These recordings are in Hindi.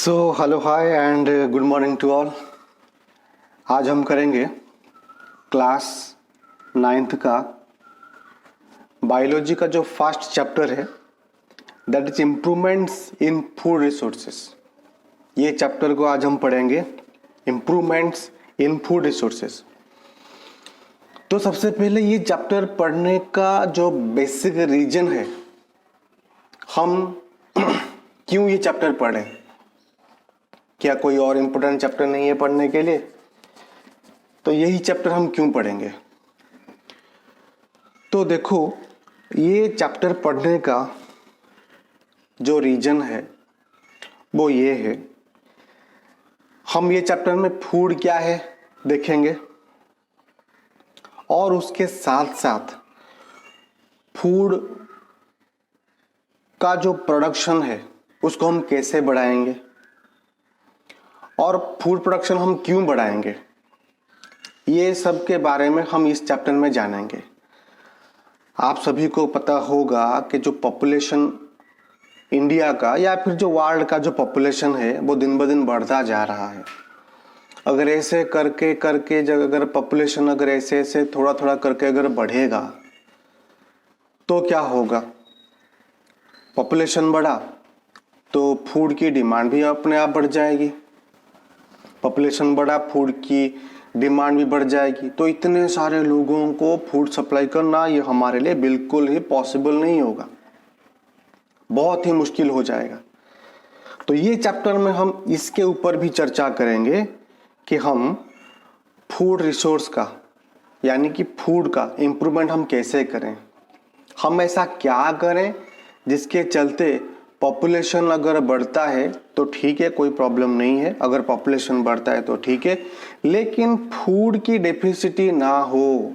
So hello hi and good morning to all. आज हम करेंगे क्लास 9th का बायोलॉजी का जो फर्स्ट चैप्टर है that is improvements in food resources. ये चैप्टर को आज हम पढ़ेंगे, इम्प्रूवमेंट्स इन फूड रिसोर्सेस। तो सबसे पहले ये चैप्टर पढ़ने का जो बेसिक रीजन है, हम क्यों ये चैप्टर पढ़ें, क्या कोई और इम्पोर्टेंट चैप्टर नहीं है पढ़ने के लिए, तो यही चैप्टर हम क्यों पढ़ेंगे। तो देखो, ये चैप्टर पढ़ने का जो रीजन है वो ये है, हम ये चैप्टर में फूड क्या है देखेंगे और उसके साथ साथ फूड का जो प्रोडक्शन है उसको हम कैसे बढ़ाएंगे और फूड प्रोडक्शन हम क्यों बढ़ाएंगे, ये सब के बारे में हम इस चैप्टर में जानेंगे। आप सभी को पता होगा कि जो पॉपुलेशन इंडिया का या फिर जो वर्ल्ड का जो पॉपुलेशन है वो दिन ब दिन बढ़ता जा रहा है। अगर ऐसे करके करके जब अगर पॉपुलेशन अगर ऐसे ऐसे थोड़ा थोड़ा करके अगर बढ़ेगा तो क्या होगा, पॉपुलेशन बढ़ा तो फूड की डिमांड भी अपने आप बढ़ जाएगी, पॉपुलेशन बढ़ा फूड की डिमांड भी बढ़ जाएगी, तो इतने सारे लोगों को फूड सप्लाई करना ये हमारे लिए बिल्कुल ही पॉसिबल नहीं होगा, बहुत ही मुश्किल हो जाएगा। तो ये चैप्टर में हम इसके ऊपर भी चर्चा करेंगे कि हम फूड रिसोर्स का यानी कि फूड का इम्प्रूवमेंट हम कैसे करें, हम ऐसा क्या करें जिसके चलते पॉपुलेशन अगर बढ़ता है तो ठीक है, कोई प्रॉब्लम नहीं है, अगर पॉपुलेशन बढ़ता है तो ठीक है, लेकिन फूड की डेफिसिटी ना हो।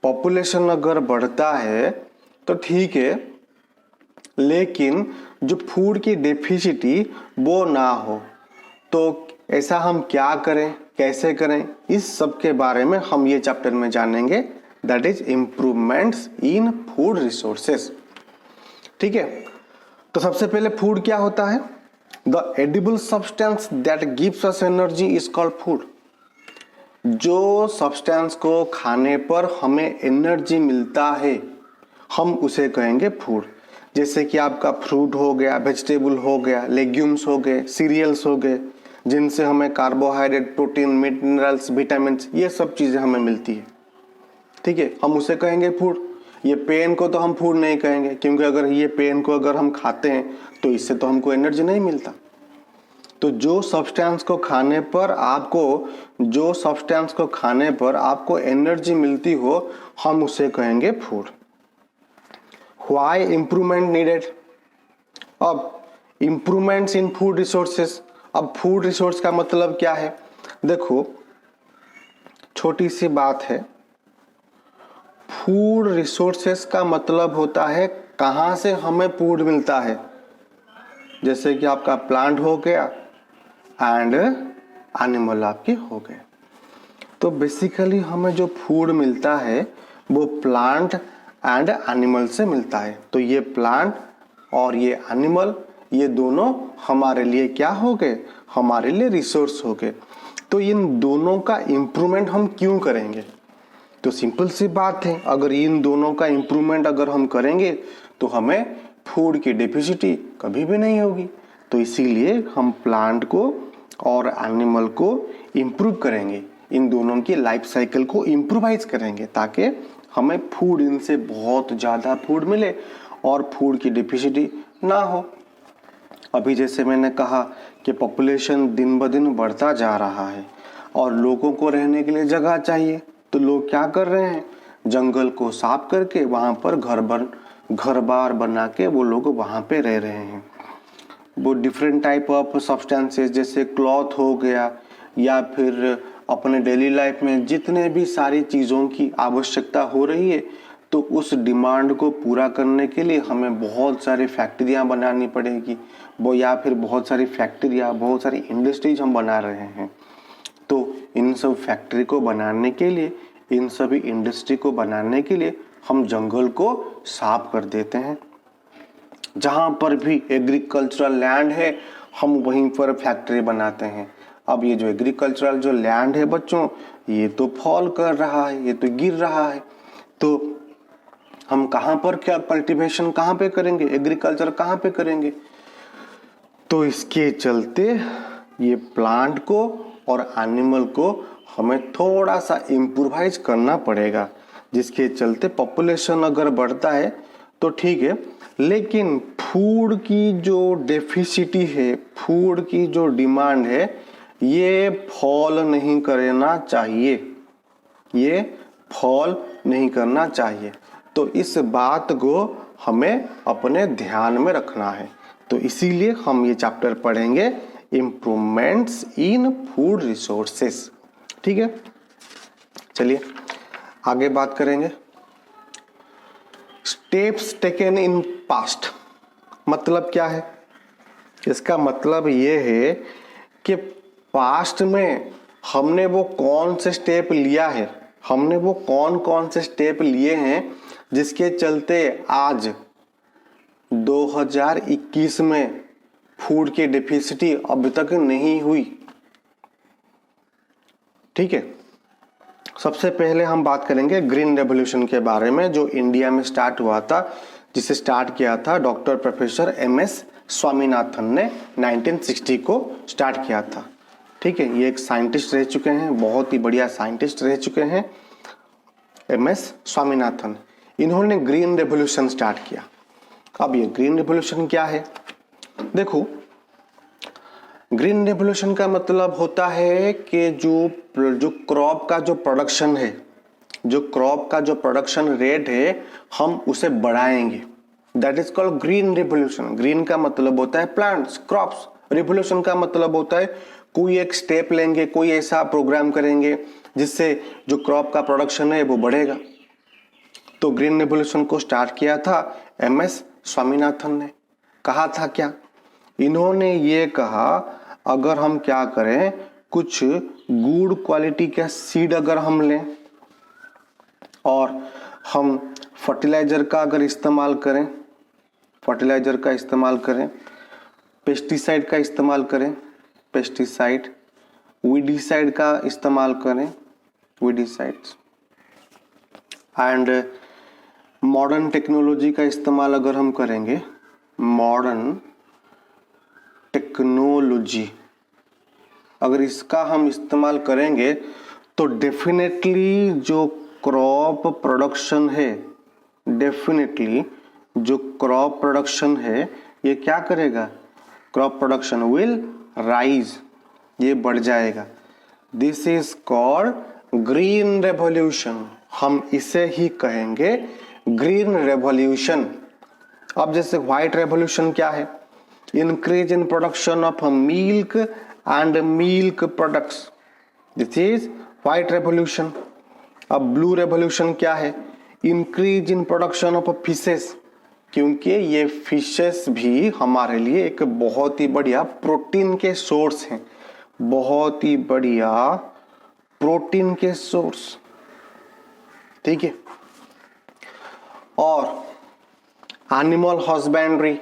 पॉपुलेशन अगर बढ़ता है तो ठीक है, लेकिन जो फूड की डेफिसिटी वो ना हो। तो ऐसा हम क्या करें, कैसे करें, इस सब के बारे में हम ये चैप्टर में जानेंगे, that is improvements in food resources. ठीक है, तो सबसे पहले फूड क्या होता है। The edible substance that gives us energy is called food. जो सब्सटेंस को खाने पर हमें एनर्जी मिलता है हम उसे कहेंगे फूड। जैसे कि आपका फ्रूट हो गया, वेजिटेबल हो गया, लेग्यूम्स हो गए, सीरियल्स हो गए, जिनसे हमें कार्बोहाइड्रेट, प्रोटीन, मिनरल्स, विटामिन, ये सब चीजें हमें मिलती है। ठीक है, हम उसे कहेंगे फूड। ये पेन को तो हम फूड नहीं कहेंगे, क्योंकि अगर ये पेन को अगर हम खाते हैं तो इससे तो हमको एनर्जी नहीं मिलता। तो जो सब्सटेंस को खाने पर आपको एनर्जी मिलती हो हम उसे कहेंगे फूड। Why improvement needed. अब इंप्रूवमेंट्स इन फूड रिसोर्सेस, अब फूड रिसोर्स का मतलब क्या है। देखो, छोटी सी बात है, फूड रिसोर्सेस का मतलब होता है कहाँ से हमें फूड मिलता है। जैसे कि आपका प्लांट हो गया एंड एनिमल आपके हो गए। तो बेसिकली हमें जो फूड मिलता है वो प्लांट एंड एनिमल से मिलता है। तो ये प्लांट और ये एनिमल, ये दोनों हमारे लिए क्या हो गए, हमारे लिए रिसोर्स हो गए। तो इन दोनों का इम्प्रूवमेंट हम क्यों करेंगे, तो सिंपल सी बात है, अगर इन दोनों का इम्प्रूवमेंट अगर हम करेंगे तो हमें फूड की डेफिसिटी कभी भी नहीं होगी। तो इसीलिए हम प्लांट को और एनिमल को इम्प्रूव करेंगे, इन दोनों की लाइफ साइकिल को इम्प्रूवाइज करेंगे ताकि हमें फूड, इनसे बहुत ज़्यादा फूड मिले और फूड की डेफिसिटी ना हो। अभी जैसे मैंने कहा कि पॉपुलेशन दिन ब दिन बढ़ता जा रहा है और लोगों को रहने के लिए जगह चाहिए, तो लोग क्या कर रहे हैं, जंगल को साफ करके वहाँ पर घर बार बना के वो लोग वहाँ पे रह रहे हैं। वो डिफरेंट टाइप ऑफ सब्सटेंसेस जैसे क्लॉथ हो गया या फिर अपने डेली लाइफ में जितने भी सारी चीज़ों की आवश्यकता हो रही है, तो उस डिमांड को पूरा करने के लिए हमें बहुत सारी फैक्ट्रियाँ बनानी पड़ेगी, वो या फिर बहुत सारी फैक्ट्रियाँ, बहुत सारी इंडस्ट्रीज हम बना रहे हैं। तो इन सब फैक्ट्री को बनाने के लिए, इन सभी इंडस्ट्री को बनाने के लिए हम जंगल को साफ कर देते हैं। जहाँ पर भी एग्रीकल्चरल लैंड है हम वहीं पर फैक्ट्री बनाते हैं। अब ये जो एग्रीकल्चरल जो लैंड है बच्चों, ये तो फॉल कर रहा है, ये तो गिर रहा है, तो हम कहाँ पर क्या कल्टीवेशन कहाँ पे करेंगे, एग्रीकल्चर कहाँ पे करेंगे। तो इसके चलते ये प्लांट को और एनिमल को हमें थोड़ा सा इम्प्रोवाइज करना पड़ेगा, जिसके चलते पॉपुलेशन अगर बढ़ता है तो ठीक है, लेकिन फूड की जो डेफिसिटी है, फूड की जो डिमांड है, ये फॉल नहीं करना चाहिए, ये फॉल नहीं करना चाहिए। तो इस बात को हमें अपने ध्यान में रखना है। तो इसीलिए हम ये चैप्टर पढ़ेंगे, इम्प्रूवमेंट्स इन फूड रिसोर्सेस। ठीक है, चलिए आगे बात करेंगे। स्टेप्स टेकन इन पास्ट, मतलब क्या है? इसका मतलब ये है कि पास्ट में हमने वो कौन से स्टेप लिया है, हमने वो कौन कौन से स्टेप लिए हैं जिसके चलते आज 2021 में फूड की डेफिसिटी अभी तक नहीं हुई। ठीक है, सबसे पहले हम बात करेंगे ग्रीन रेवोल्यूशन के बारे में, जो इंडिया में स्टार्ट हुआ था, जिसे स्टार्ट किया था डॉक्टर प्रोफेसर MS स्वामीनाथन ने 1960 को स्टार्ट किया था। ठीक है, ये एक साइंटिस्ट रह चुके हैं, बहुत ही बढ़िया साइंटिस्ट रह चुके हैं MS स्वामीनाथन। इन्होंने ग्रीन रेवोल्यूशन स्टार्ट किया। अब ये ग्रीन रेवोल्यूशन क्या है? देखो, ग्रीन रेवोल्यूशन का मतलब होता है कि जो क्रॉप का जो प्रोडक्शन है, जो क्रॉप का जो प्रोडक्शन रेट है, हम उसे बढ़ाएंगे। That is called green revolution. Green का मतलब होता है प्लांट्स, क्रॉप्स। रेवोल्यूशन का मतलब होता है कोई एक स्टेप लेंगे, कोई ऐसा प्रोग्राम करेंगे जिससे जो क्रॉप का प्रोडक्शन है वो बढ़ेगा। तो ग्रीन रेवोल्यूशन को स्टार्ट किया था MS स्वामीनाथन ने। कहा था क्या? इन्होंने ये कहा, अगर हम क्या करें, कुछ गुड क्वालिटी का सीड अगर हम लें और हम फर्टिलाइजर का अगर इस्तेमाल करें, फर्टिलाइजर का इस्तेमाल करें, पेस्टिसाइड का इस्तेमाल करें, पेस्टिसाइड, वीडिसाइड का इस्तेमाल करें, वीडिसाइड्स, एंड मॉडर्न टेक्नोलॉजी का इस्तेमाल अगर हम करेंगे, मॉडर्न टेक्नोलॉजी अगर इसका हम इस्तेमाल करेंगे, तो डेफिनेटली जो क्रॉप प्रोडक्शन है, डेफिनेटली जो क्रॉप प्रोडक्शन है, ये क्या करेगा? क्रॉप प्रोडक्शन विल राइज, ये बढ़ जाएगा। This is called green revolution. हम इसे ही कहेंगे ग्रीन रेवोल्यूशन। अब जैसे व्हाइट रेवोल्यूशन क्या है? Increase in production of milk and milk products, this is white revolution. अब ब्लू रेवोल्यूशन क्या है? Increase in production of fishes, क्योंकि ये फिशेस भी हमारे लिए एक बहुत ही बढ़िया प्रोटीन के सोर्स हैं, बहुत ही बढ़िया प्रोटीन के सोर्स। ठीक है, और एनिमल हस्बेंड्री।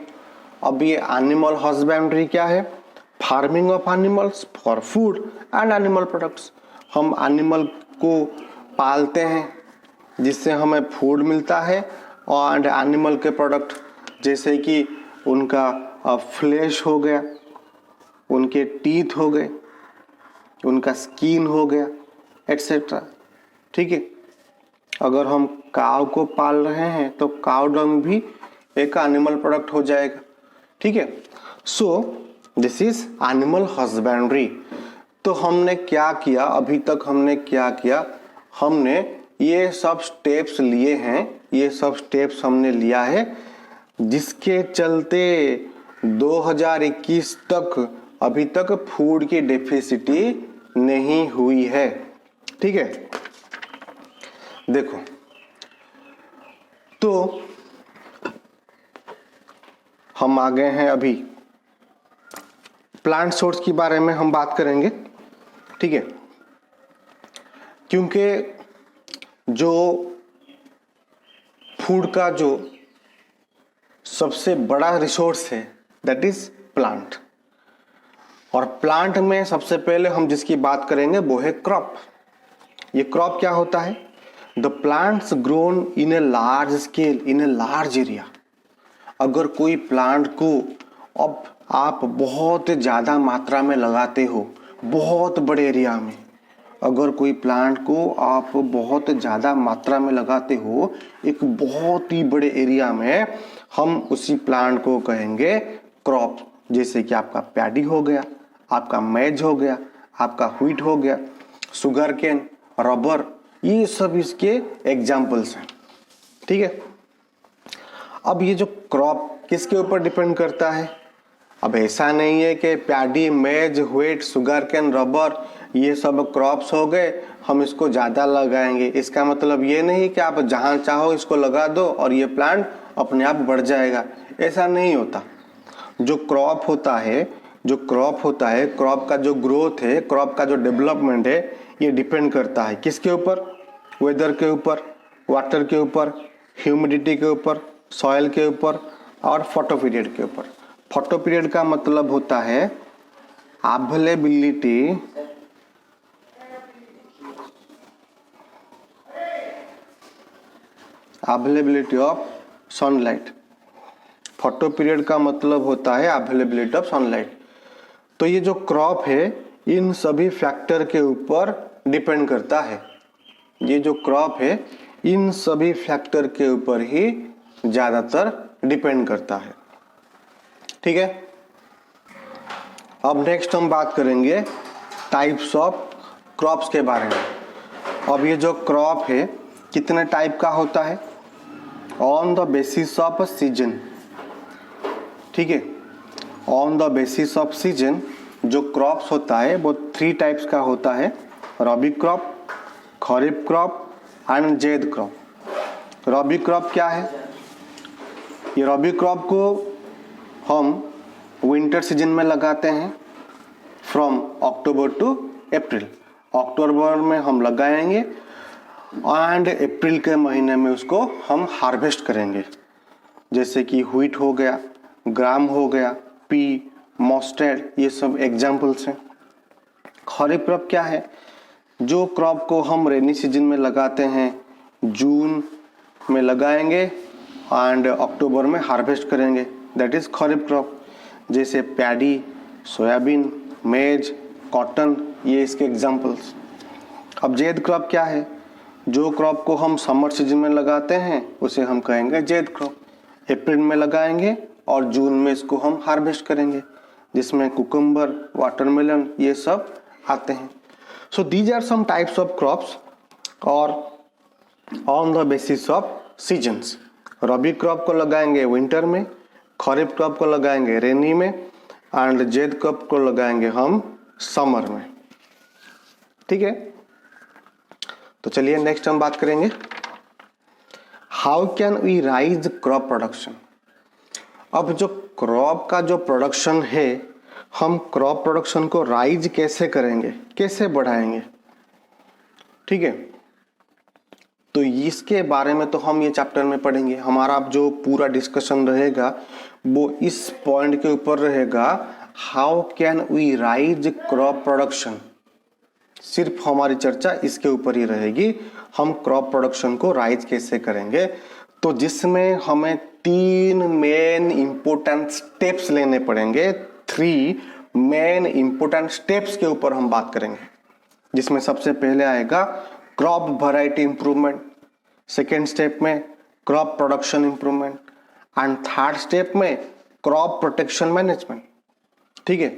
अब ये एनिमल हस्बेंड्री क्या है? Farming of animals for food and animal products. हम एनिमल को पालते हैं जिससे हमें फूड मिलता है, और एनिमल के प्रोडक्ट जैसे कि उनका फ्लैश हो गया, उनके टीथ हो गए, उनका स्किन हो गया, एटसेट्रा। ठीक है, अगर हम काव को पाल रहे हैं तो काव डंग भी एक एनिमल प्रोडक्ट हो जाएगा। ठीक है, so this is animal husbandry. तो हमने क्या किया, अभी तक हमने क्या किया? हमने ये सब स्टेप्स लिए हैं, ये सब स्टेप्स हमने लिया है, जिसके चलते 2021 तक अभी तक फूड की डेफिसिटी नहीं हुई है। ठीक है, देखो, तो हम आ गए हैं अभी प्लांट सोर्स के बारे में हम बात करेंगे। ठीक है, क्योंकि जो फूड का जो सबसे बड़ा रिसोर्स है, दैट इज प्लांट। और प्लांट में सबसे पहले हम जिसकी बात करेंगे वो है क्रॉप। ये क्रॉप क्या होता है? The plants grown in a large scale in a large area. अगर कोई प्लांट को अब आप बहुत ज़्यादा मात्रा में लगाते हो, बहुत बड़े एरिया में, अगर कोई प्लांट को आप बहुत ज़्यादा मात्रा में लगाते हो एक बहुत ही बड़े एरिया में, हम उसी प्लांट को कहेंगे क्रॉप। जैसे कि आपका पैडी हो गया, आपका मेज हो गया, आपका व्हीट हो गया, शुगर केन, रबर, ये सब इसके एग्जाम्पल्स हैं। ठीक है। अब ये जो क्रॉप किसके ऊपर डिपेंड करता है? अब ऐसा नहीं है कि पैडी, मेज, व्हीट, शुगर केन, रबर ये सब क्रॉप्स हो गए, हम इसको ज़्यादा लगाएंगे। इसका मतलब ये नहीं कि आप जहाँ चाहो इसको लगा दो और ये प्लांट अपने आप बढ़ जाएगा, ऐसा नहीं होता। जो क्रॉप होता है, क्रॉप का जो ग्रोथ है, क्रॉप का जो डेवलपमेंट है, ये डिपेंड करता है किसके ऊपर? वेदर के ऊपर, वाटर के ऊपर, ह्यूमिडिटी के ऊपर, सॉइल के ऊपर और फोटो पीरियड के ऊपर। फोटो पीरियड का मतलब होता है availability of sunlight. Photo period का मतलब होता है अवेलेबिलिटी ऑफ सनलाइट। तो ये जो क्रॉप है इन सभी फैक्टर के ऊपर डिपेंड करता है। ये जो क्रॉप है इन सभी फैक्टर के ऊपर ही ज्यादातर डिपेंड करता है। ठीक है। अब नेक्स्ट हम बात करेंगे टाइप्स ऑफ क्रॉप्स के बारे में। अब ये जो क्रॉप है कितने टाइप का होता है? On the basis of season. ठीक है। On the basis of season जो क्रॉप्स होता है वो 3 टाइप्स का होता है, rabi crop, kharif crop and zaid crop. Rabi crop क्या है? ये रबी क्रॉप को हम विंटर सीजन में लगाते हैं, फ्रॉम अक्टूबर टू अप्रैल। अक्टूबर में हम लगाएंगे एंड अप्रैल के महीने में उसको हम हार्वेस्ट करेंगे। जैसे कि व्हीट हो गया, ग्राम हो गया, पी, मस्टर्ड, ये सब एग्जाम्पल्स हैं। खरीफ क्रॉप क्या है? जो क्रॉप को हम रेनी सीजन में लगाते हैं, जून में लगाएंगे एंड अक्टूबर में हार्वेस्ट करेंगे, दैट इज खरीफ क्रॉप। जैसे पैडी, सोयाबीन, मेज, कॉटन, ये इसके एग्जाम्पल्स। अब ज़ैद क्रॉप क्या है? जो क्रॉप को हम समर सीजन में लगाते हैं उसे हम कहेंगे ज़ैद क्रॉप। अप्रैल में लगाएंगे और जून में इसको हम हार्वेस्ट करेंगे, जिसमें कुकुम्बर, वाटरमेलन ये सब आते हैं। So these are some types of crops और on the basis of seasons. Rabi crop को लगाएंगे विंटर में, खरीफ क्रॉप को लगाएंगे रेनी में एंड ज़ैद क्रॉप को लगाएंगे हम समर में। ठीक है। तो चलिए नेक्स्ट हम बात करेंगे how can we raise crop production. अब जो क्रॉप का जो प्रोडक्शन है, हम क्रॉप प्रोडक्शन को राइज कैसे करेंगे, कैसे बढ़ाएंगे? ठीक है। तो इसके बारे में तो हम ये चैप्टर में पढ़ेंगे। हमारा जो पूरा डिस्कशन रहेगा वो इस पॉइंट के ऊपर रहेगा, how can we raise crop production. सिर्फ हमारी चर्चा इसके ऊपर ही रहेगी, हम क्रॉप प्रोडक्शन को राइज कैसे करेंगे। तो जिसमें हमें 3 मेन इंपोर्टेंट स्टेप्स लेने पड़ेंगे। 3 मेन इंपोर्टेंट स्टेप्स के ऊपर हम बात करेंगे, जिसमें सबसे पहले आएगा crop variety improvement, second step में crop production improvement and third step में क्रॉप प्रोटेक्शन मैनेजमेंट। ठीक है।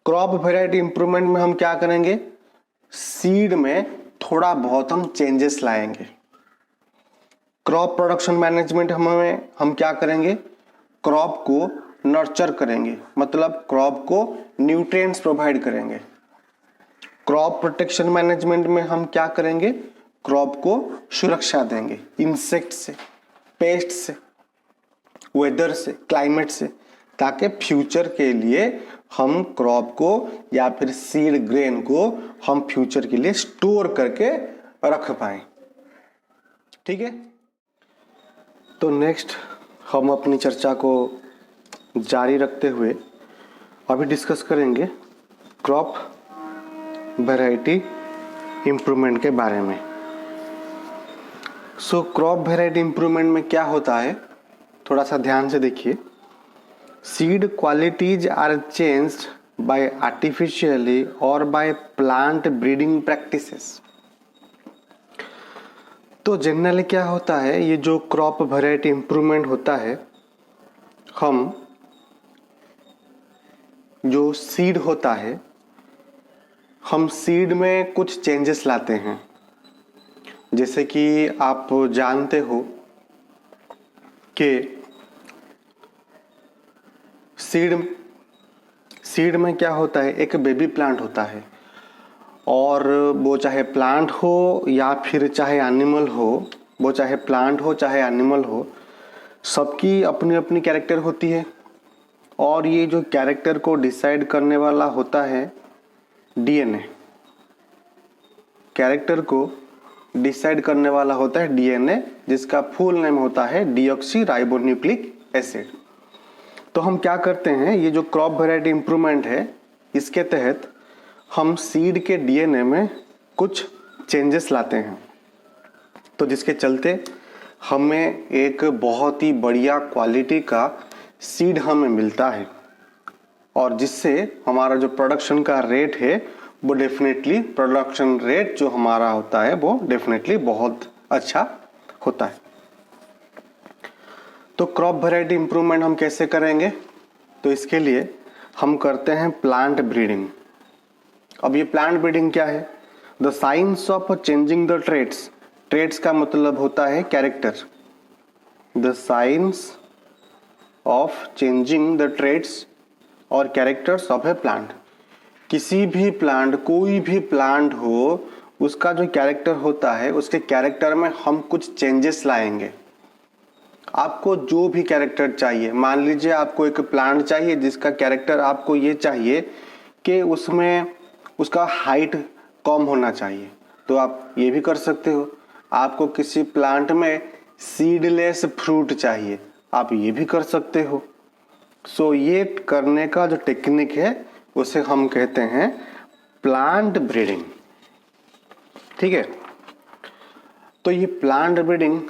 क्रॉप वैरायटी इंप्रूवमेंट में हम क्या करेंगे? सीड में थोड़ा बहुत हम चेंजेस लाएंगे। क्रॉप प्रोडक्शन मैनेजमेंट हम क्या करेंगे? क्रॉप को नर्चर करेंगे, मतलब क्रॉप को न्यूट्रिएंट्स प्रोवाइड करेंगे। क्रॉप प्रोटेक्शन मैनेजमेंट में हम क्या करेंगे? क्रॉप को सुरक्षा देंगे इंसेक्ट से, पेस्ट से, वेदर से, क्लाइमेट से, ताकि फ्यूचर के लिए हम क्रॉप को या फिर सीड ग्रेन को हम फ्यूचर के लिए स्टोर करके रख पाएं। ठीक है। तो नेक्स्ट हम अपनी चर्चा को जारी रखते हुए अभी डिस्कस करेंगे क्रॉप वैरायटी इम्प्रूवमेंट के बारे में। सो क्रॉप वैरायटी इम्प्रूवमेंट में क्या होता है, थोड़ा सा ध्यान से देखिए। Seed qualities are changed by artificially और बाय प्लांट ब्रीडिंग प्रैक्टिसेस। तो जनरली क्या होता है, ये जो क्रॉप वैरायटी इम्प्रूवमेंट होता है, हम जो सीड होता है, हम सीड में कुछ चेंजेस लाते हैं। जैसे कि आप जानते हो कि सीड में क्या होता है, एक बेबी प्लांट होता है, और वो चाहे प्लांट हो या फिर चाहे एनिमल हो, वो चाहे प्लांट हो चाहे एनिमल हो, सबकी अपनी अपनी कैरेक्टर होती है। और ये जो कैरेक्टर को डिसाइड करने वाला होता है डीएनए, कैरेक्टर को डिसाइड करने वाला होता है डीएनए, जिसका फुल नेम होता है डीऑक्सी राइबोन्यूक्लिक एसिड। तो हम क्या करते हैं, ये जो क्रॉप वैरायटी इम्प्रूवमेंट है, इसके तहत हम सीड के डीएनए में कुछ चेंजेस लाते हैं, तो जिसके चलते हमें एक बहुत ही बढ़िया क्वालिटी का सीड हमें मिलता है, और जिससे हमारा जो प्रोडक्शन का रेट है वो डेफिनेटली, प्रोडक्शन रेट जो हमारा होता है वो डेफिनेटली बहुत अच्छा होता है। तो क्रॉप वैरायटी इम्प्रूवमेंट हम कैसे करेंगे, तो इसके लिए हम करते हैं प्लांट ब्रीडिंग। अब ये प्लांट ब्रीडिंग क्या है? The science of changing the traits, traits का मतलब होता है character, the science of changing the traits और कैरेक्टर्स ऑफ ए प्लांट। किसी भी प्लांट, कोई भी प्लांट हो, उसका जो कैरेक्टर होता है, उसके कैरेक्टर में हम कुछ चेंजेस लाएंगे। आपको जो भी कैरेक्टर चाहिए, मान लीजिए आपको एक प्लांट चाहिए जिसका कैरेक्टर आपको ये चाहिए कि उसमें उसका हाइट कम होना चाहिए, तो आप ये भी कर सकते हो। आपको किसी प्लांट में सीडलेस फ्रूट चाहिए, आप ये भी कर सकते हो। सो ये करने का जो टेक्निक है उसे हम कहते हैं प्लांट ब्रीडिंग। ठीक है, तो ये प्लांट ब्रीडिंग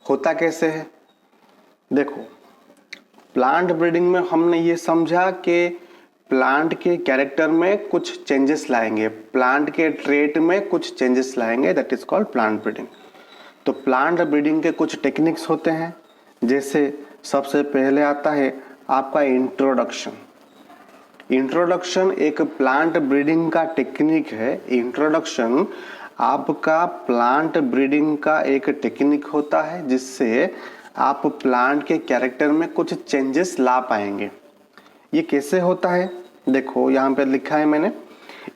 होता कैसे है? देखो, प्लांट ब्रीडिंग में हमने ये समझा कि प्लांट के कैरेक्टर में कुछ चेंजेस लाएंगे, प्लांट के ट्रेट में कुछ चेंजेस लाएंगे, that is called plant breeding. तो प्लांट ब्रीडिंग के कुछ टेक्निक्स होते हैं, जैसे सबसे पहले आता है आपका इंट्रोडक्शन। इंट्रोडक्शन एक प्लांट ब्रीडिंग का टेक्निक है। इंट्रोडक्शन आपका प्लांट ब्रीडिंग का एक टेक्निक होता है, जिससे आप प्लांट के कैरेक्टर में कुछ चेंजेस ला पाएंगे। ये कैसे होता है? देखो, यहाँ पे लिखा है मैंने,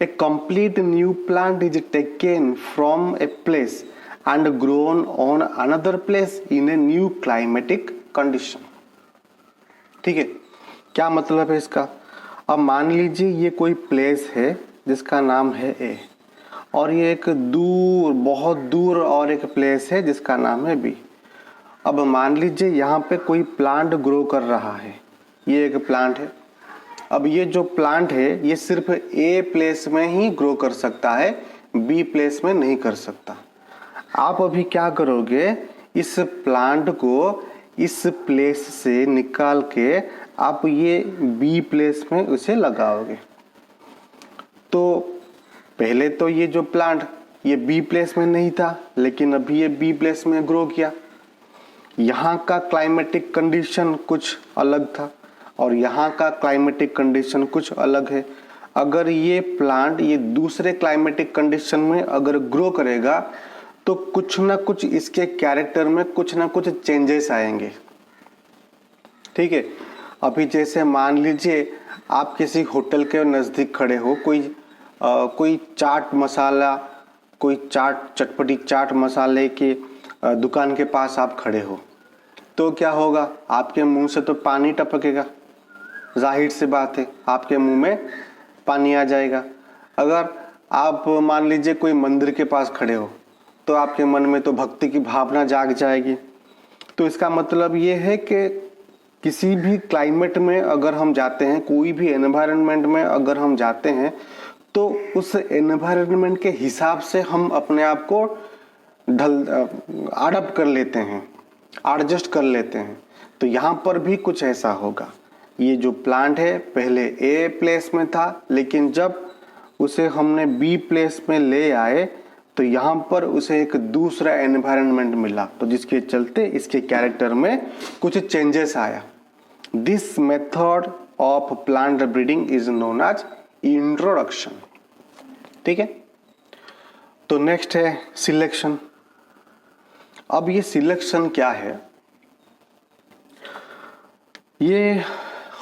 a complete new plant is taken from a place and grown on another place in a new climatic condition. ठीक है, क्या मतलब है इसका? अब मान लीजिए ये कोई प्लेस है जिसका नाम है ए, और ये एक दूर, बहुत दूर और एक प्लेस है जिसका नाम है बी। अब मान लीजिए यहाँ पे कोई प्लांट ग्रो कर रहा है, ये एक प्लांट है। अब ये जो प्लांट है ये सिर्फ ए प्लेस में ही ग्रो कर सकता है, बी प्लेस में नहीं कर सकता। आप अभी क्या करोगे, इस प्लांट को इस प्लेस से निकाल के आप ये बी प्लेस में उसे लगाओगे। तो पहले तो ये जो प्लांट ये बी प्लेस में नहीं था, लेकिन अभी ये बी प्लेस में ग्रो किया। यहाँ का क्लाइमेटिक कंडीशन कुछ अलग था और यहाँ का क्लाइमेटिक कंडीशन कुछ अलग है। अगर ये प्लांट ये दूसरे क्लाइमेटिक कंडीशन में अगर ग्रो करेगा तो कुछ ना कुछ इसके कैरेक्टर में कुछ ना कुछ चेंजेस आएंगे। ठीक है, अभी जैसे मान लीजिए आप किसी होटल के नज़दीक खड़े हो, कोई चाट मसाला, कोई चटपटी चाट मसाले की दुकान के पास आप खड़े हो, तो क्या होगा, आपके मुंह से तो पानी टपकेगा, जाहिर सी बात है आपके मुंह में पानी आ जाएगा। अगर आप मान लीजिए कोई मंदिर के पास खड़े हो तो आपके मन में तो भक्ति की भावना जाग जाएगी। तो इसका मतलब ये है कि किसी भी क्लाइमेट में अगर हम जाते हैं, कोई भी एनवायरनमेंट में अगर हम जाते हैं, तो उस एनवायरनमेंट के हिसाब से हम अपने आप को अडॉप्ट कर लेते हैं, एडजस्ट कर लेते हैं। तो यहाँ पर भी कुछ ऐसा होगा। ये जो प्लांट है पहले ए प्लेस में था, लेकिन जब उसे हमने बी प्लेस में ले आए तो यहाँ पर उसे एक दूसरा एनवायरनमेंट मिला, तो जिसके चलते इसके कैरेक्टर में कुछ चेंजेस आया। This method of plant breeding is known as introduction. ठीक है, तो नेक्स्ट है सिलेक्शन। अब ये सिलेक्शन क्या है? ये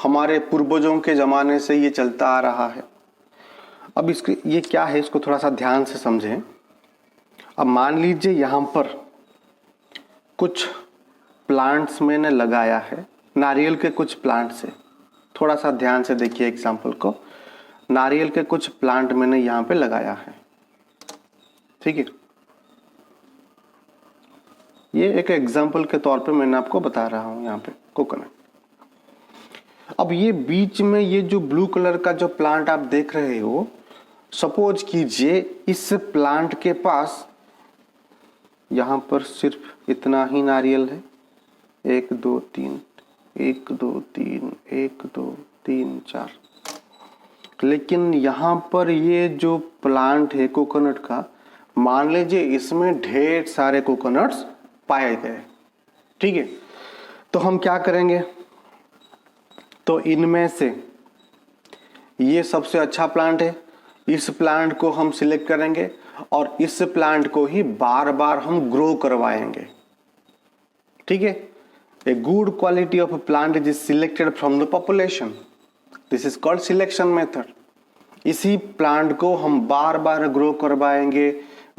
हमारे पूर्वजों के जमाने से ये चलता आ रहा है। अब इसके ये क्या है, इसको थोड़ा सा ध्यान से समझें। अब मान लीजिए यहाँ पर कुछ प्लांट्स मैंने लगाया है, नारियल के कुछ प्लांट से। थोड़ा सा ध्यान से देखिए एग्जाम्पल को। नारियल के कुछ प्लांट मैंने यहाँ पे लगाया है, ठीक है। ये एक एग्जाम्पल के तौर पे मैंने आपको बता रहा हूँ यहाँ पे कोकोनट। अब ये बीच में ये जो ब्लू कलर का जो प्लांट आप देख रहे हो, सपोज कीजिए इस प्लांट के पास यहाँ पर सिर्फ इतना ही नारियल है, 1 2 3 1 2 3 1 2 3 4। लेकिन यहाँ पर ये जो प्लांट है कोकोनट का, मान लीजिए इसमें ढेर सारे कोकोनट्स पाए गए, ठीक है। तो हम क्या करेंगे, तो इनमें से ये सबसे अच्छा प्लांट है, इस प्लांट को हम सिलेक्ट करेंगे और इस प्लांट को ही बार बार हम ग्रो करवाएंगे, ठीक है। A good quality of plant is selected from the population, this is called selection method. इसी प्लांट को हम बार बार ग्रो करवाएंगे,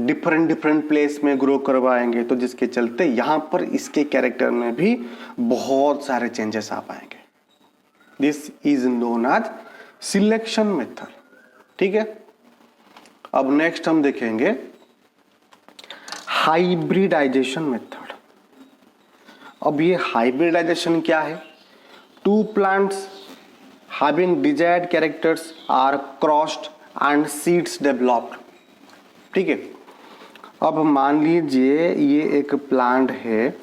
डिफरेंट प्लेस में ग्रो करवाएंगे, तो जिसके चलते यहाँ पर इसके कैरेक्टर में भी बहुत सारे चेंजेस आ पाएंगे। This is known as selection method, ठीक है। अब नेक्स्ट हम देखेंगे हाइब्रिडाइजेशन मेथड। अब ये हाइब्रिडाइजेशन क्या है? Two plants having desired characters are crossed and seeds developed, ठीक है। अब मान लीजिए ये एक प्लांट है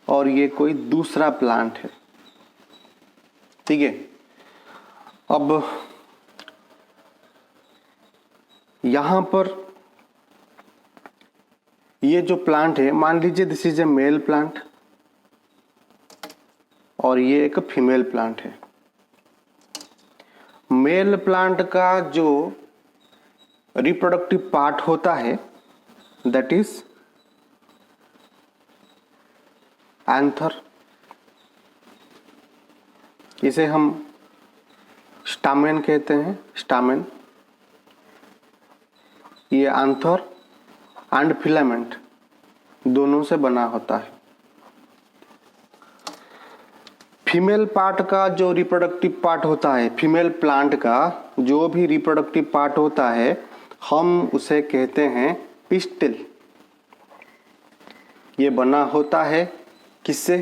और ये कोई दूसरा प्लांट है, ठीक है। अब यहां पर ये जो प्लांट है, मान लीजिए this is a male plant और ये एक फीमेल प्लांट है। मेल प्लांट का जो रिप्रोडक्टिव पार्ट होता है दैट इज एंथर, इसे हम स्टामेन कहते हैं, स्टामेन। ये एंथर एंड फिलामेंट दोनों से बना होता है। फीमेल पार्ट का जो रिप्रोडक्टिव पार्ट होता है, फीमेल प्लांट का जो भी रिप्रोडक्टिव पार्ट होता है, हम उसे कहते हैं पिस्टिल। ये बना होता है किससे?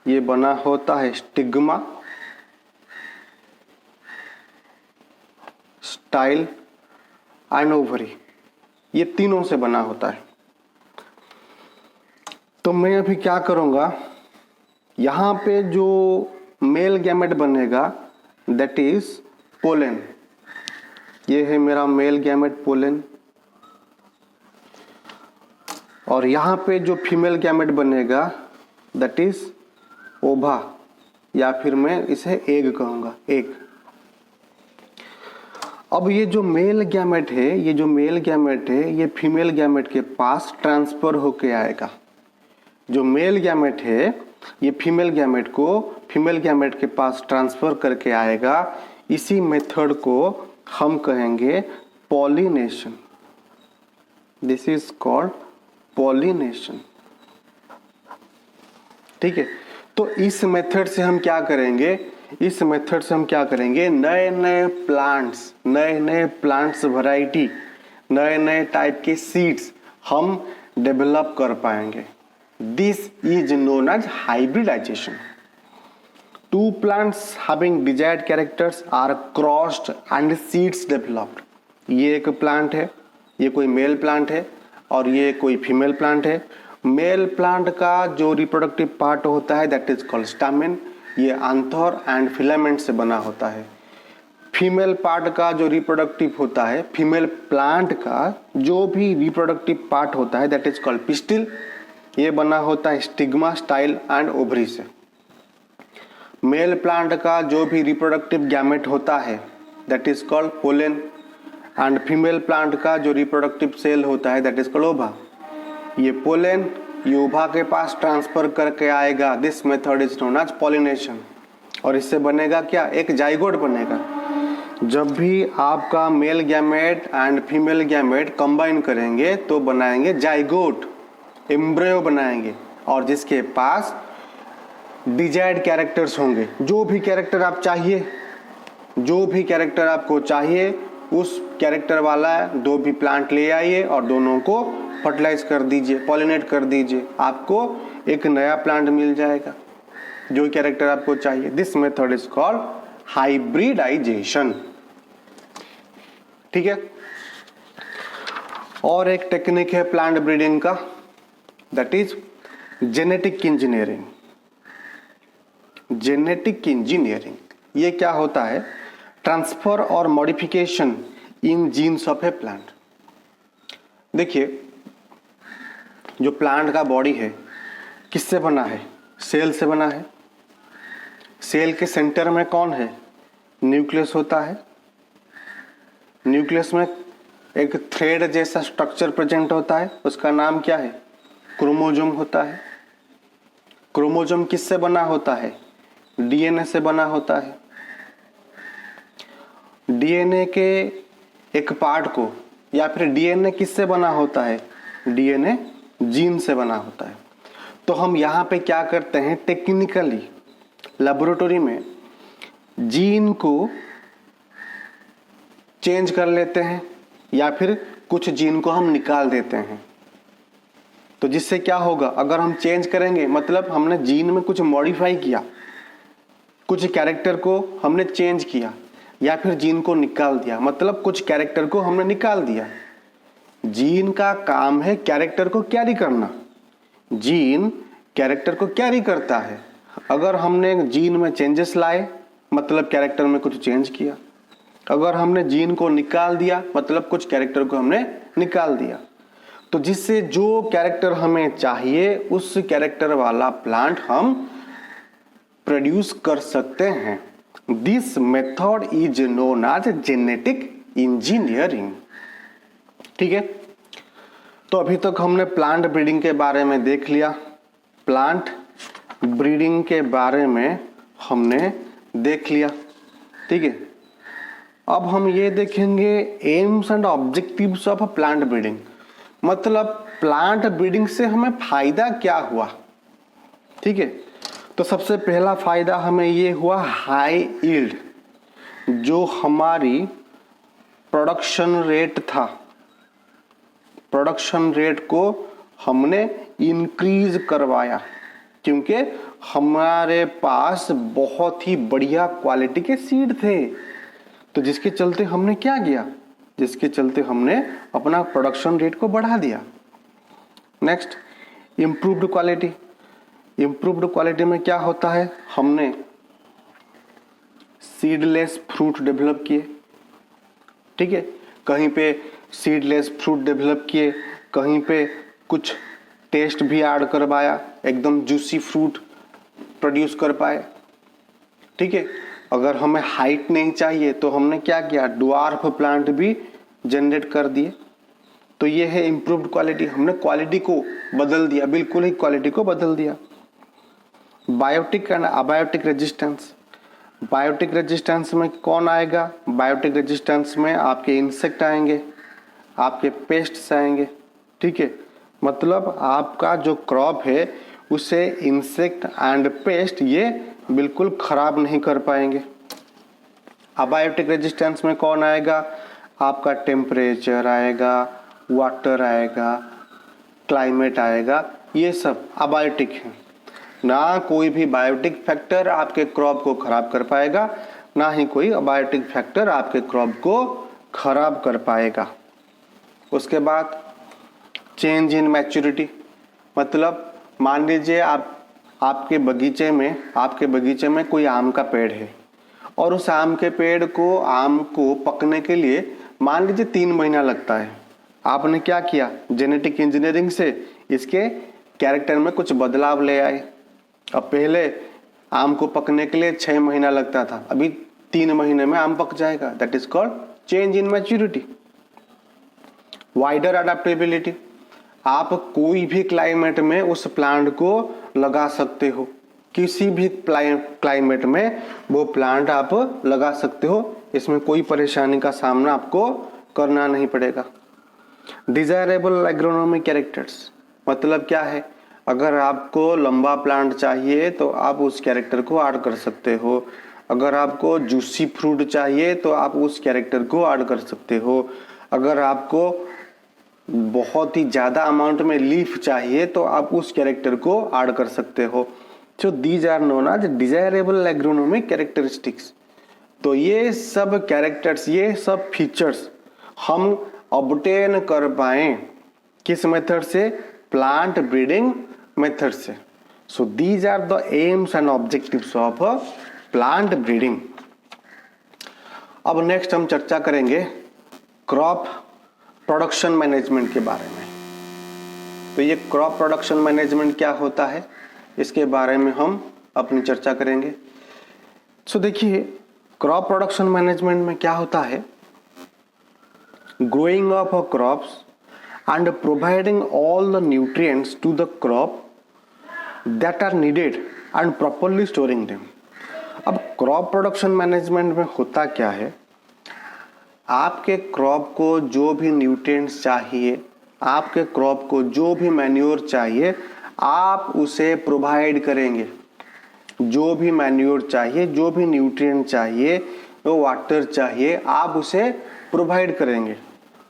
ये बना होता है स्टिग्मा, स्टाइल एंड ओवरी, ये तीनों से बना होता है। तो मैं अभी क्या करूंगा, यहाँ पे जो मेल गैमेट बनेगा दैट इज पोलन। ये है मेरा मेल गैमेट पोलन। और यहाँ पे जो फीमेल गैमेट बनेगा दैट इज ओभा, या फिर मैं इसे एग कहूँगा, एग। अब ये जो मेल गैमेट है, ये जो मेल गैमेट है, ये फीमेल गैमेट के पास ट्रांसफर होके आएगा। जो मेल गैमेट है ये फीमेल गैमेट को फीमेल गैमेट के पास ट्रांसफर करके आएगा। इसी मेथड को हम कहेंगे pollination. This is called pollination, ठीक है। तो इस मेथड से हम क्या करेंगे, इस मेथड से हम क्या करेंगे, नए नए प्लांट्स वैरायटी, नए नए टाइप के सीड्स हम डेवलप कर पाएंगे। This is known as hybridization. Two plants having desired characters are crossed and seeds developed. ये एक प्लांट है, ये कोई मेल प्लांट है और ये कोई फीमेल प्लांट है। मेल प्लांट का जो रिप्रोडक्टिव पार्ट होता है दैट इज कॉल्ड स्टामेन, ये आंथर एंड फिलामेंट से बना होता है। फीमेल पार्ट का जो रिप्रोडक्टिव होता है, फीमेल प्लांट का जो भी रिप्रोडक्टिव पार्ट होता है दैट इज कॉल्ड पिस्टिल, ये बना होता है स्टिग्मा, स्टाइल एंड ओवरी से। मेल प्लांट का जो भी रिप्रोडक्टिव गैमेट होता है that is called pollen and female plant का जो रिप्रोडक्टिव सेल होता है दैट इज कॉल्ड ओवा। ये पोलन ये ओवा के पास ट्रांसफर करके आएगा, this method is known as pollination, और इससे बनेगा क्या, एक जाइगोट बनेगा। जब भी आपका male gamete and female gamete combine करेंगे तो बनाएंगे जाइगोट, एम्ब्रियो बनाएंगे, और जिसके पास डिजायर्ड कैरेक्टर्स होंगे। जो भी कैरेक्टर आप चाहिए, जो भी कैरेक्टर आपको चाहिए उस कैरेक्टर वाला दो भी प्लांट ले आइए और दोनों को फर्टिलाइज कर दीजिए, पॉलिनेट कर दीजिए, आपको एक नया प्लांट मिल जाएगा जो कैरेक्टर आपको चाहिए। This method is called hybridization. ठीक है। और एक टेक्निक है प्लांट ब्रीडिंग का that is genetic engineering. Genetic engineering ये क्या होता है, ट्रांसफर और modification in genes of a plant. देखिए जो प्लांट का बॉडी है किससे बना है, सेल से बना है। सेल के सेंटर में कौन है, न्यूक्लियस होता है। न्यूक्लियस में एक थ्रेड जैसा स्ट्रक्चर प्रेजेंट होता है, उसका नाम क्या है, क्रोमोसोम होता है। क्रोमोसोम किससे बना होता है, डीएनए से बना होता है। डीएनए के एक पार्ट को, या फिर डीएनए किससे बना होता है, डीएनए जीन से बना होता है। तो हम यहाँ पे क्या करते हैं, टेक्निकली लेबोरेटरी में जीन को चेंज कर लेते हैं या फिर कुछ जीन को हम निकाल देते हैं। तो जिससे क्या होगा, अगर हम चेंज करेंगे मतलब हमने जीन में कुछ मॉडिफाई किया, कुछ कैरेक्टर को हमने चेंज किया, या फिर जीन को निकाल दिया मतलब कुछ कैरेक्टर को हमने निकाल दिया। जीन का काम है कैरेक्टर को कैरी करना, जीन कैरेक्टर को कैरी करता है। अगर हमने जीन में चेंजेस लाए मतलब कैरेक्टर में कुछ चेंज किया, अगर हमने जीन को निकाल दिया मतलब कुछ कैरेक्टर को हमने निकाल दिया। तो जिससे जो कैरेक्टर हमें चाहिए उस कैरेक्टर वाला प्लांट हम प्रोड्यूस कर सकते हैं। This method is known as genetic engineering. ठीक है। तो अभी तक हमने प्लांट ब्रीडिंग के बारे में देख लिया, प्लांट ब्रीडिंग के बारे में हमने देख लिया। ठीक है। अब हम ये देखेंगे AIIMS and objectives of plant breeding, मतलब प्लांट ब्रीडिंग से हमें फायदा क्या हुआ। ठीक है। तो सबसे पहला फायदा हमें ये हुआ हाई यील्ड, जो हमारी प्रोडक्शन रेट था, प्रोडक्शन रेट को हमने इंक्रीज करवाया, क्योंकि हमारे पास बहुत ही बढ़िया क्वालिटी के सीड थे। तो जिसके चलते हमने क्या किया, जिसके चलते हमने अपना प्रोडक्शन रेट को बढ़ा दिया। Next, improved quality. Improved quality में क्या होता है, हमने सीडलेस फ्रूट डेवलप किए। ठीक है। कहीं पे सीडलेस फ्रूट डेवलप किए, कहीं पे कुछ टेस्ट भी ऐड करवाया, एकदम जूसी फ्रूट प्रोड्यूस कर पाए। ठीक है। अगर हमें हाइट नहीं चाहिए तो हमने क्या किया, ड्वार्फ प्लांट भी जनरेट कर दिए। तो ये है इम्प्रूव्ड क्वालिटी, हमने क्वालिटी को बदल दिया, बिल्कुल ही क्वालिटी को बदल दिया। Biotic and abiotic resistance. Biotic resistance में कौन आएगा, बायोटिक रेजिस्टेंस में आपके इंसेक्ट आएंगे, आपके पेस्ट्स आएंगे। ठीक है। मतलब आपका जो क्रॉप है उसे इंसेक्ट एंड पेस्ट ये बिल्कुल खराब नहीं कर पाएंगे। अबायोटिक रेजिस्टेंस में कौन आएगा, आपका टेम्परेचर आएगा, वाटर आएगा, क्लाइमेट आएगा, ये सब अबायोटिक है। ना कोई भी बायोटिक फैक्टर आपके क्रॉप को खराब कर पाएगा, ना ही कोई अबायोटिक फैक्टर आपके क्रॉप को खराब कर पाएगा। उसके बाद चेंज इन मैच्योरिटी, मतलब मान लीजिए आपके बगीचे में कोई आम का पेड़ है और उस आम को पकने के लिए मान लीजिए 3 महीना लगता है। आपने क्या किया, जेनेटिक इंजीनियरिंग से इसके कैरेक्टर में कुछ बदलाव ले आए। अब पहले आम को पकने के लिए 6 महीना लगता था, अभी 3 महीने में आम पक जाएगा। That is called change in maturity. Wider adaptability, आप कोई भी क्लाइमेट में उस प्लांट को लगा सकते हो, किसी भी क्लाइमेट में वो प्लांट आप लगा सकते हो, इसमें कोई परेशानी का सामना आपको करना नहीं पड़ेगा। डिजायरेबल एग्रोनॉमिक कैरेक्टर्स, मतलब क्या है, अगर आपको लंबा प्लांट चाहिए तो आप उस कैरेक्टर को ऐड कर सकते हो, अगर आपको जूसी फ्रूट चाहिए तो आप उस कैरेक्टर को ऐड कर सकते हो, अगर आपको बहुत ही ज़्यादा अमाउंट में लीफ चाहिए तो आप उस कैरेक्टर को ऐड कर सकते हो। So these are known as desirable agronomic characteristics. तो ये सब कैरेक्टर्स, ये सब फीचर्स हम ऑब्टेन कर पाए किस मेथड से, प्लांट ब्रीडिंग मेथड से। So these are the aims and objectives of plant breeding. अब नेक्स्ट हम चर्चा करेंगे क्रॉप प्रोडक्शन मैनेजमेंट के बारे में। तो ये क्रॉप प्रोडक्शन मैनेजमेंट क्या होता है, इसके बारे में हम अपनी चर्चा करेंगे। सो देखिए, क्रॉप प्रोडक्शन मैनेजमेंट में क्या होता है, growing of a crops and providing all the nutrients to the crop that are needed and properly storing them. अब क्रॉप प्रोडक्शन मैनेजमेंट में होता क्या है, आपके क्रॉप को जो भी न्यूट्रिएंट्स चाहिए, आपके क्रॉप को जो भी मैन्योर चाहिए, आप उसे प्रोवाइड करेंगे। जो भी मैन्योर चाहिए, जो भी न्यूट्रिएंट चाहिए, वो वाटर चाहिए, आप उसे प्रोवाइड करेंगे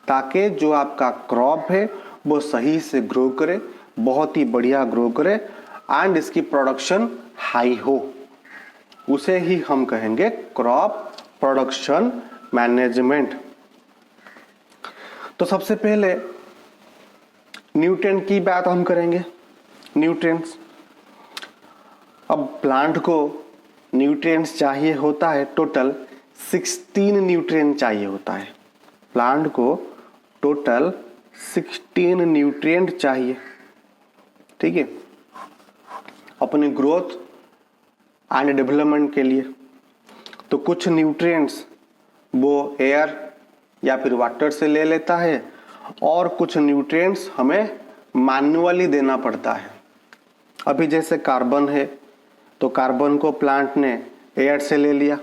ताकि जो आपका क्रॉप है वो सही से ग्रो करे, बहुत ही बढ़िया ग्रो करे एंड इसकी प्रोडक्शन हाई हो। उसे ही हम कहेंगे क्रॉप प्रोडक्शन मैनेजमेंट। तो सबसे पहले न्यूट्रिएंट की बात हम करेंगे। न्यूट्रिएंट्स, अब प्लांट को न्यूट्रिएंट्स चाहिए होता है, टोटल 16 न्यूट्रिएंट चाहिए होता है। प्लांट को टोटल 16 न्यूट्रिएंट चाहिए, ठीक है, अपनी ग्रोथ एंड डेवलपमेंट के लिए। तो कुछ न्यूट्रिएंट्स वो एयर या फिर वाटर से ले लेता है और कुछ न्यूट्रिएंट्स हमें मैन्युअली देना पड़ता है। अभी जैसे कार्बन है तो कार्बन को प्लांट ने एयर से ले लिया,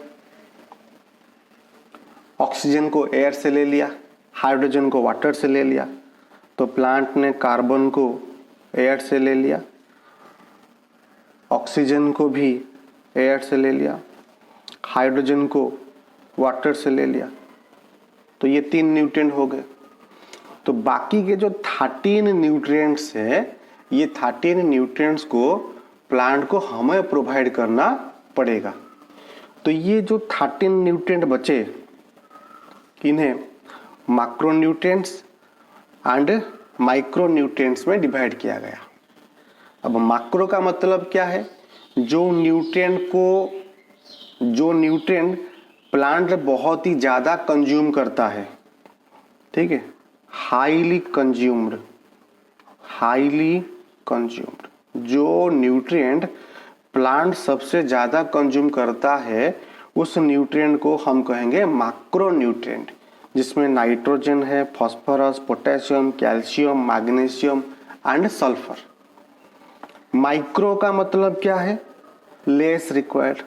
ऑक्सीजन को एयर से ले लिया, हाइड्रोजन को वाटर से ले लिया। तो प्लांट ने कार्बन को एयर से ले लिया, ऑक्सीजन को भी एयर से ले लिया, हाइड्रोजन को वाटर से ले लिया। तो ये 3 न्यूट्रिएंट हो गए। तो बाकी के जो 13 न्यूट्रिएंट्स है, ये 13 न्यूट्रिएंट्स को प्लांट को हमें प्रोवाइड करना पड़ेगा। तो ये जो 13 न्यूट्रिएंट बचे, इन्हें मैक्रोन्यूट्रिएंट्स एंड माइक्रोन्यूट्रिएंट्स में डिवाइड किया गया। अब मैक्रो का मतलब क्या है, जो न्यूट्रिएंट प्लांट जो बहुत ही ज्यादा कंज्यूम करता है, ठीक है, हाईली कंज्यूम्ड, जो न्यूट्रिएंट प्लांट सबसे ज्यादा कंज्यूम करता है, उस न्यूट्रिएंट को हम कहेंगे मैक्रोन्यूट्रिएंट, जिसमें नाइट्रोजन है, phosphorus, potassium, calcium, magnesium and sulphur. Micro का मतलब क्या है, लेस रिक्वायर्ड।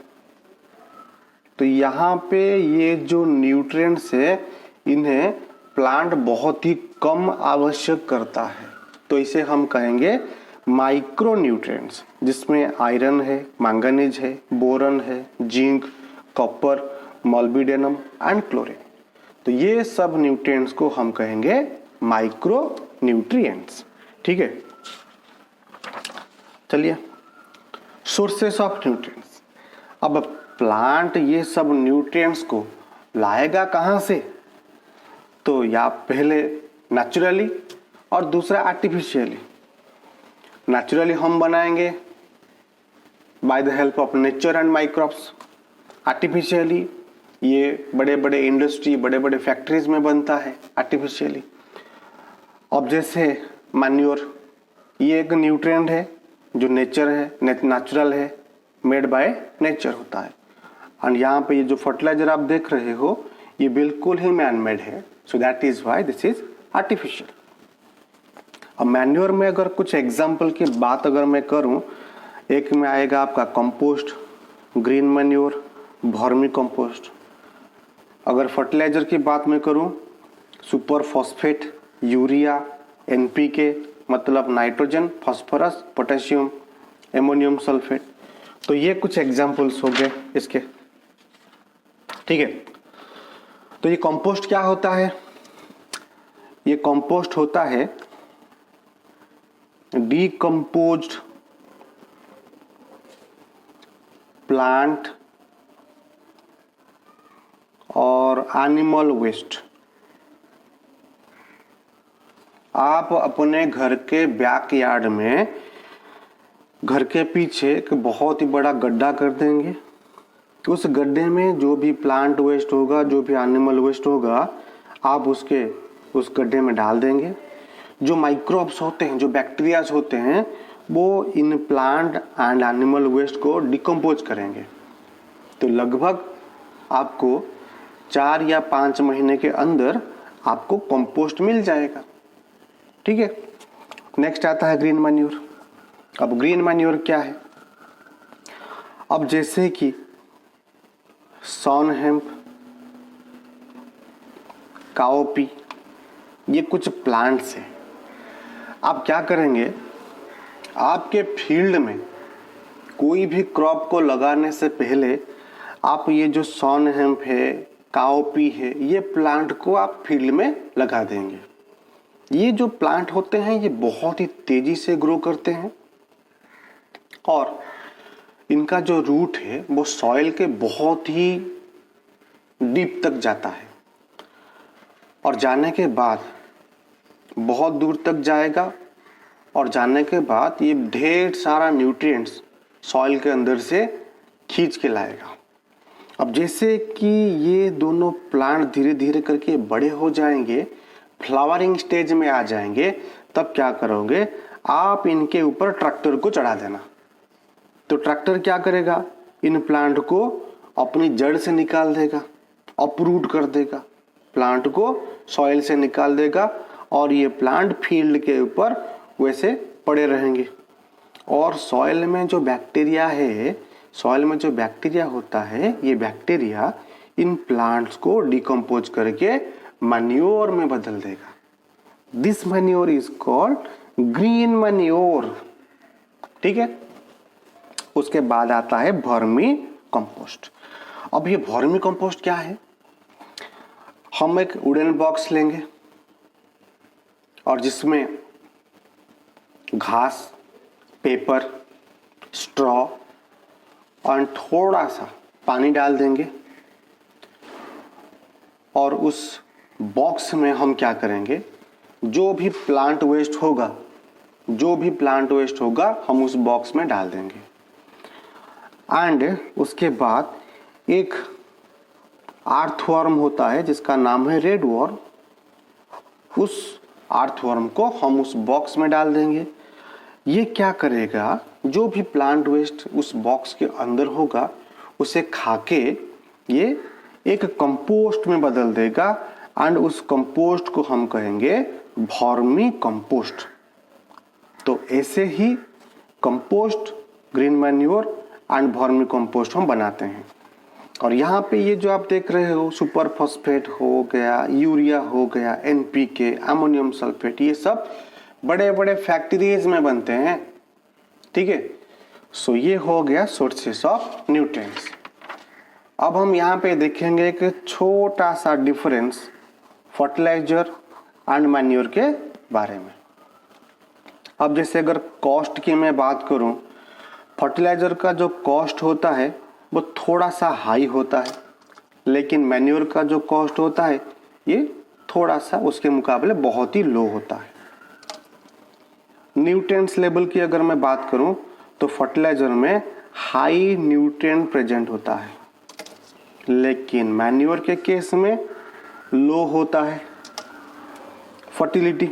तो यहाँ पे ये जो न्यूट्रिएंट्स है, इन्हें प्लांट बहुत ही कम आवश्यक करता है, तो इसे हम कहेंगे माइक्रो न्यूट्रिएंट्स, जिसमें आयरन है, मैंगनीज है, बोरन है, zinc, copper, molybdenum and chlorine. तो ये सब न्यूट्रिएंट्स को हम कहेंगे माइक्रो न्यूट्रिएंट्स, ठीक है। चलिए, सोर्सेस ऑफ न्यूट्रिएंट्स। अब प्लांट ये सब न्यूट्रिएंट्स को लाएगा कहाँ से? तो या पहले नेचुरली और दूसरा आर्टिफिशियली। नेचुरली हम बनाएंगे by the help of nature and microbes. Artificially ये बड़े बड़े इंडस्ट्री, बड़े बड़े फैक्ट्रीज में बनता है आर्टिफिशियली। अब जैसे मैन्योर, ये एक न्यूट्रिएंट है जो नेचर है, नेचुरल है, मेड बाय नेचर होता है। और यहाँ पे ये जो फर्टिलाइजर आप देख रहे हो ये बिल्कुल ही मैन मेड है, so that is why this is artificial. अब मैन्योर में अगर कुछ एग्जाम्पल की बात अगर मैं करूं, एक में आएगा आपका compost, green manure, vermi compost. अगर फर्टिलाइजर की बात मैं करूं, सुपर फॉस्फेट, यूरिया, एनपीके मतलब nitrogen, phosphorus, potassium, ammonium sulphate. तो ये कुछ एग्जाम्पल्स हो गए इसके, ठीक है। तो ये कंपोस्ट क्या होता है? ये कंपोस्ट होता है डीकम्पोज्ड प्लांट और एनिमल वेस्ट। आप अपने घर के बैकयार्ड में, घर के पीछे एक बहुत ही बड़ा गड्ढा कर देंगे। उस गड्ढे में जो भी प्लांट वेस्ट होगा, जो भी एनिमल वेस्ट होगा, आप उस गड्ढे में डाल देंगे। जो माइक्रोब्स होते हैं, जो बैक्टीरियाज होते हैं, वो इन प्लांट एंड एनिमल वेस्ट को डिकम्पोज करेंगे। तो लगभग आपको 4 या 5 महीने के अंदर आपको कंपोस्ट मिल जाएगा, ठीक है। नेक्स्ट आता है ग्रीन मैन्योर। अब ग्रीन मैन्योर क्या है? अब जैसे कि सॉन हेम्प, काओपी, ये कुछ प्लांट्स हैं। आप क्या करेंगे, आपके फील्ड में कोई भी क्रॉप को लगाने से पहले आप ये जो सॉन हेम्प है, काओपी है, ये प्लांट को आप फील्ड में लगा देंगे। ये जो प्लांट होते हैं ये बहुत ही तेजी से ग्रो करते हैं और इनका जो रूट है वो सॉइल के बहुत ही डीप तक जाता है और जाने के बाद बहुत दूर तक जाएगा और जाने के बाद ये ढेर सारा न्यूट्रिएंट्स सॉइल के अंदर से खींच के लाएगा। अब जैसे कि ये दोनों प्लांट धीरे धीरे करके बड़े हो जाएंगे, फ्लावरिंग स्टेज में आ जाएंगे, तब क्या करोगे, आप इनके ऊपर ट्रैक्टर को चढ़ा देना। तो ट्रैक्टर क्या करेगा, इन प्लांट को अपनी जड़ से निकाल देगा, अपरूट कर देगा, प्लांट को सॉइल से निकाल देगा और ये प्लांट फील्ड के ऊपर वैसे पड़े रहेंगे। और सॉइल में जो बैक्टीरिया है, सॉइल में जो बैक्टीरिया होता है, ये बैक्टीरिया इन प्लांट्स को डिकम्पोज करके मैन्योर में बदल देगा। This manure is called green manure, ठीक है। उसके बाद आता है वर्मी कंपोस्ट। अब ये वर्मी कंपोस्ट क्या है? हम एक वुडन बॉक्स लेंगे और जिसमें घास, पेपर, स्ट्रॉ और थोड़ा सा पानी डाल देंगे और उस बॉक्स में हम क्या करेंगे, जो भी प्लांट वेस्ट होगा हम उस बॉक्स में डाल देंगे। एंड उसके बाद एक आर्थवर्म होता है जिसका नाम है रेड वर्म, उस आर्थवर्म को हम उस बॉक्स में डाल देंगे। ये क्या करेगा, जो भी प्लांट वेस्ट उस बॉक्स के अंदर होगा उसे खाके ये एक कंपोस्ट में बदल देगा एंड उस कंपोस्ट को हम कहेंगे वर्मी कंपोस्ट। तो ऐसे ही compost, green manure and vermicompost हम बनाते हैं। और यहाँ पे ये जो आप देख रहे हो, सुपर फॉस्फेट हो गया, यूरिया हो गया, एनपीके, अमोनियम सल्फेट, ये सब बड़े बड़े फैक्ट्रीज में बनते हैं, ठीक है। सो ये हो गया सोर्सेस ऑफ न्यूट्रिएंट्स। अब हम यहाँ पे देखेंगे एक छोटा सा डिफरेंस फर्टिलाइजर एंड मैन्योर के बारे में। अब जैसे अगर कॉस्ट की मैं बात करूं, फर्टिलाइज़र का जो कॉस्ट होता है वो थोड़ा सा हाई होता है, लेकिन मैन्योर का जो कॉस्ट होता है ये थोड़ा सा उसके मुकाबले बहुत ही लो होता है। न्यूट्रिएंट्स लेवल की अगर मैं बात करूं तो फर्टिलाइज़र में हाई न्यूट्रिएंट प्रेजेंट होता है, लेकिन मैन्योर के केस में लो होता है। फर्टिलिटी,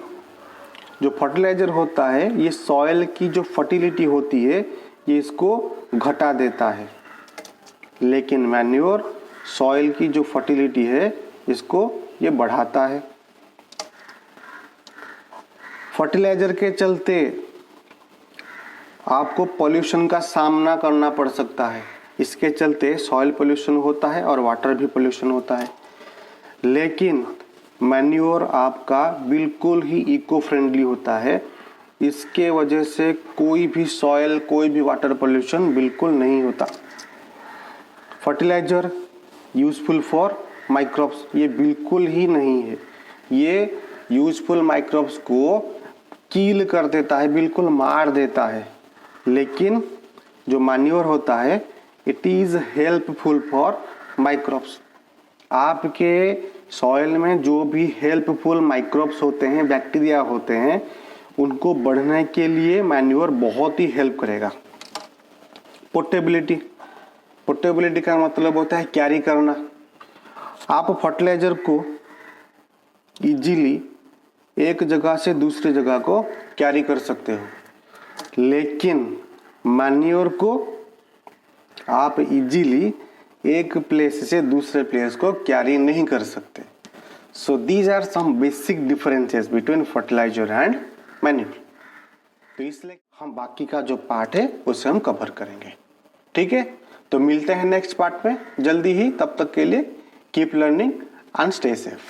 जो फर्टिलाइज़र होता है ये सॉइल की जो फर्टिलिटी होती है ये इसको घटा देता है, लेकिन मैन्योर सॉइल की जो फर्टिलिटी है इसको ये बढ़ाता है। फर्टिलाइज़र के चलते आपको पोल्यूशन का सामना करना पड़ सकता है, इसके चलते सॉइल पोल्यूशन होता है और वाटर भी पोल्यूशन होता है, लेकिन मैन्योर आपका बिल्कुल ही इको फ्रेंडली होता है, इसके वजह से कोई भी सॉइल कोई भी वाटर पोल्यूशन बिल्कुल नहीं होता। फर्टिलाइज़र यूज़फुल फॉर माइक्रोब्स, ये बिल्कुल ही नहीं है, ये यूज़फुल माइक्रोब्स को कील कर देता है, बिल्कुल मार देता है, लेकिन जो मैन्योर होता है it is helpful for microbes. आपके सॉइल में जो भी हेल्पफुल माइक्रोब्स होते हैं, बैक्टीरिया होते हैं, उनको बढ़ने के लिए मैन्योर बहुत ही हेल्प करेगा। पोर्टेबिलिटी, पोर्टेबिलिटी का मतलब होता है कैरी करना। आप फर्टिलाइज़र को इजीली एक जगह से दूसरी जगह को कैरी कर सकते हो, लेकिन मैन्योर को आप इजीली एक प्लेस से दूसरे प्लेस को कैरी नहीं कर सकते। So these are some basic differences between fertilizer and manure. तो इसलिए हम बाकी का जो पार्ट है उसे हम कवर करेंगे, ठीक है। तो मिलते हैं नेक्स्ट पार्ट में जल्दी ही, तब तक के लिए keep learning and stay safe.